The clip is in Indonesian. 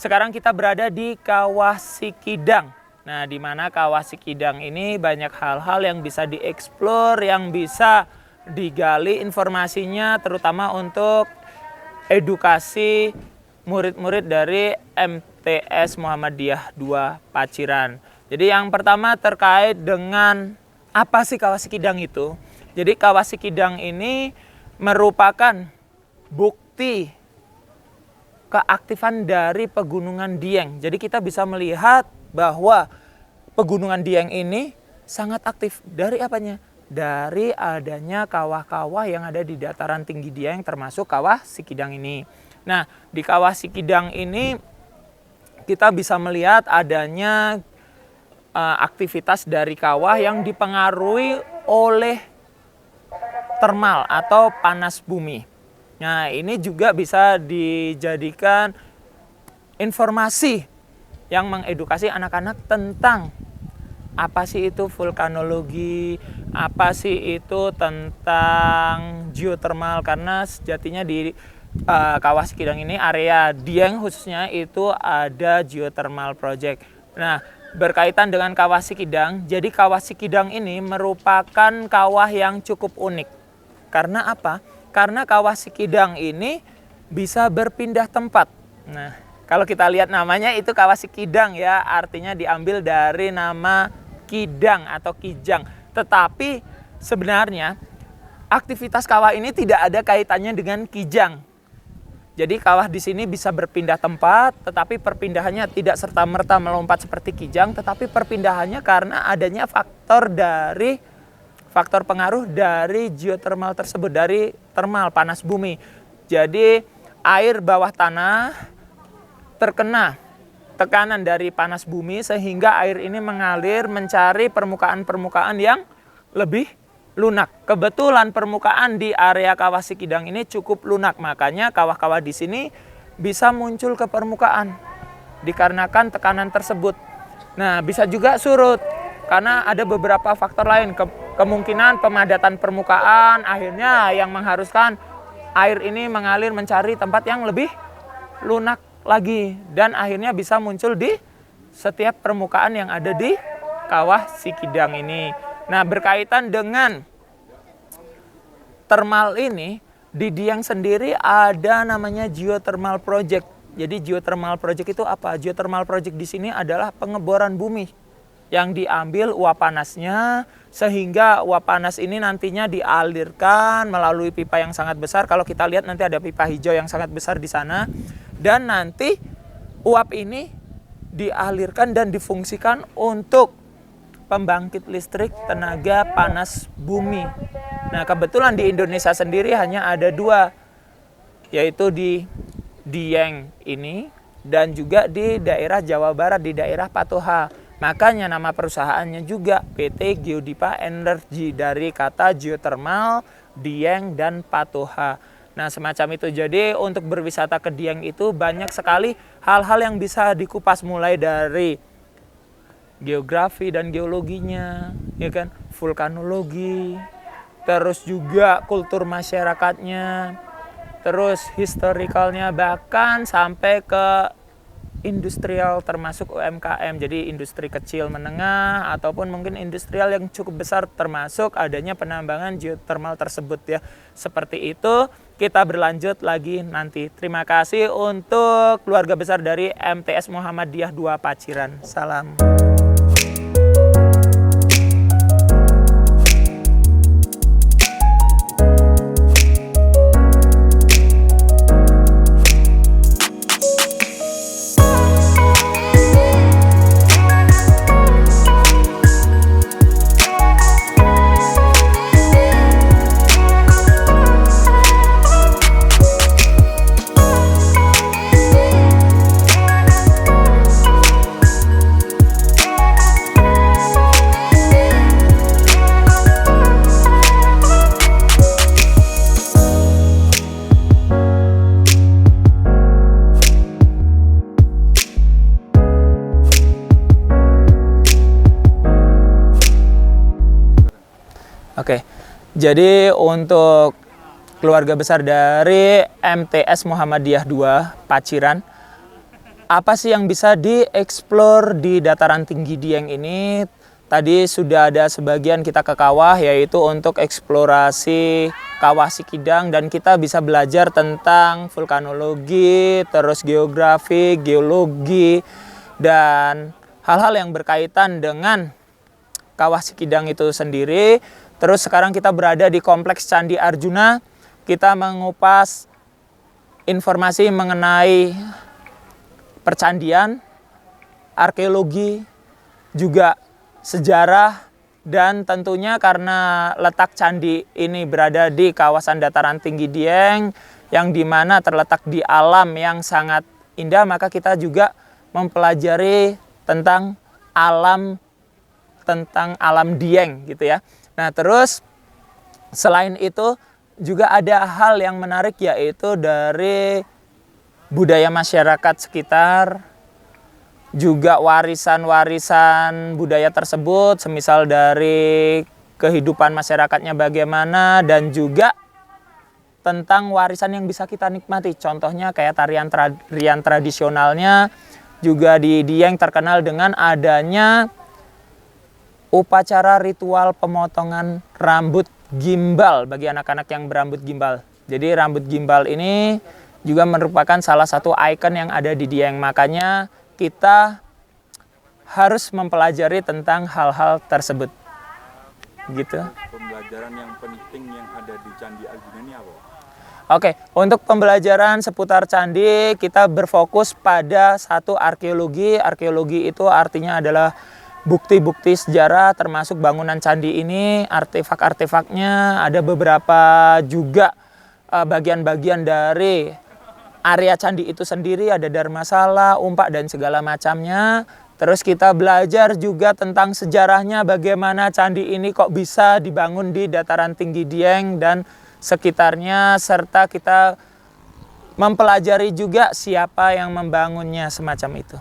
Sekarang kita berada di Kawah Sikidang. Nah, di mana Kawah Sikidang ini banyak hal-hal yang bisa dieksplor, yang bisa digali informasinya, terutama untuk edukasi murid-murid dari MTS Muhammadiyah 2 Paciran. Jadi yang pertama terkait dengan apa sih Kawah Sikidang itu? Jadi Kawah Sikidang ini merupakan bukti keaktifan dari Pegunungan Dieng. Jadi kita bisa melihat bahwa Pegunungan Dieng ini sangat aktif. Dari apanya? Dari adanya kawah-kawah yang ada di dataran tinggi Dieng, termasuk Kawah Sikidang ini. Nah, di Kawah Sikidang ini kita bisa melihat adanya aktivitas dari kawah yang dipengaruhi oleh termal atau panas bumi. Nah, ini juga bisa dijadikan informasi yang mengedukasi anak-anak tentang apa sih itu vulkanologi, apa sih itu tentang geothermal, karena sejatinya di Kawah Sikidang ini, area Dieng khususnya, itu ada geothermal project. Nah, berkaitan dengan Kawah Sikidang, jadi Kawah Sikidang ini merupakan kawah yang cukup unik. Karena apa? Karena Kawah Sikidang ini bisa berpindah tempat. Nah, kalau kita lihat namanya itu Kawah Sikidang ya, artinya diambil dari nama Kidang atau Kijang. Tetapi sebenarnya aktivitas kawah ini tidak ada kaitannya dengan Kijang. Jadi kawah di sini bisa berpindah tempat, tetapi perpindahannya tidak serta-merta melompat seperti Kijang, tetapi perpindahannya karena adanya faktor pengaruh dari geothermal tersebut, dari termal panas bumi. Jadi air bawah tanah terkena tekanan dari panas bumi sehingga air ini mengalir mencari permukaan-permukaan yang lebih lunak. Kebetulan permukaan di area Kawah Sikidang ini cukup lunak, makanya kawah-kawah di sini bisa muncul ke permukaan dikarenakan tekanan tersebut. Nah, bisa juga surut karena ada beberapa faktor lain. Kemungkinan pemadatan permukaan akhirnya yang mengharuskan air ini mengalir mencari tempat yang lebih lunak lagi, dan akhirnya bisa muncul di setiap permukaan yang ada di Kawah Sikidang ini. Nah, berkaitan dengan termal ini, di Dieng sendiri ada namanya geothermal project. Jadi geothermal project itu apa? Geothermal project di sini adalah pengeboran bumi yang diambil uap panasnya, sehingga uap panas ini nantinya dialirkan melalui pipa yang sangat besar. Kalau kita lihat nanti ada pipa hijau yang sangat besar di sana, dan nanti uap ini dialirkan dan difungsikan untuk pembangkit listrik tenaga panas bumi. Nah, kebetulan di Indonesia sendiri hanya ada 2, yaitu di Dieng ini dan juga di daerah Jawa Barat, di daerah Patoha. Makanya nama perusahaannya juga PT Geodipa Energy, dari kata geothermal, Dieng, dan Patoha. Nah, semacam itu. Jadi untuk berwisata ke Dieng itu banyak sekali hal-hal yang bisa dikupas, mulai dari geografi dan geologinya, ya kan, vulkanologi, terus juga kultur masyarakatnya, terus historicalnya, bahkan sampai ke industrial termasuk UMKM, jadi industri kecil menengah ataupun mungkin industrial yang cukup besar, termasuk adanya penambangan geothermal tersebut ya. Seperti itu, kita berlanjut lagi nanti. Terima kasih untuk keluarga besar dari MTS Muhammadiyah 2 Paciran. Salam. Oke, jadi untuk keluarga besar dari MTS Muhammadiyah 2 Paciran, apa sih yang bisa dieksplor di dataran tinggi Dieng ini? Tadi sudah ada sebagian kita ke kawah, yaitu untuk eksplorasi kawah Sikidang, dan kita bisa belajar tentang vulkanologi, terus geografi, geologi, dan hal-hal yang berkaitan dengan kawah Sikidang itu sendiri. Terus sekarang kita berada di Kompleks Candi Arjuna. Kita mengupas informasi mengenai percandian, arkeologi, juga sejarah, dan tentunya karena letak candi ini berada di kawasan dataran tinggi Dieng yang dimana terletak di alam yang sangat indah, maka kita juga mempelajari tentang alam Dieng gitu ya. Nah, terus selain itu juga ada hal yang menarik, yaitu dari budaya masyarakat sekitar, juga warisan-warisan budaya tersebut, semisal dari kehidupan masyarakatnya bagaimana, dan juga tentang warisan yang bisa kita nikmati. Contohnya kayak tarian tradisionalnya, juga di Dieng terkenal dengan adanya upacara ritual pemotongan rambut gimbal bagi anak-anak yang berambut gimbal. Jadi rambut gimbal ini juga merupakan salah satu ikon yang ada di Dieng. Makanya kita harus mempelajari tentang hal-hal tersebut. Gitu. Pembelajaran yang penting yang ada di Candi Arjuna ini apa? Oke, untuk pembelajaran seputar candi kita berfokus pada satu arkeologi. Arkeologi itu artinya adalah bukti-bukti sejarah, termasuk bangunan candi ini, artefak-artefaknya. Ada beberapa juga bagian-bagian dari area candi itu sendiri, ada darmasala, umpak, dan segala macamnya. Terus kita belajar juga tentang sejarahnya, bagaimana candi ini kok bisa dibangun di dataran tinggi Dieng dan sekitarnya, serta kita mempelajari juga siapa yang membangunnya, semacam itu.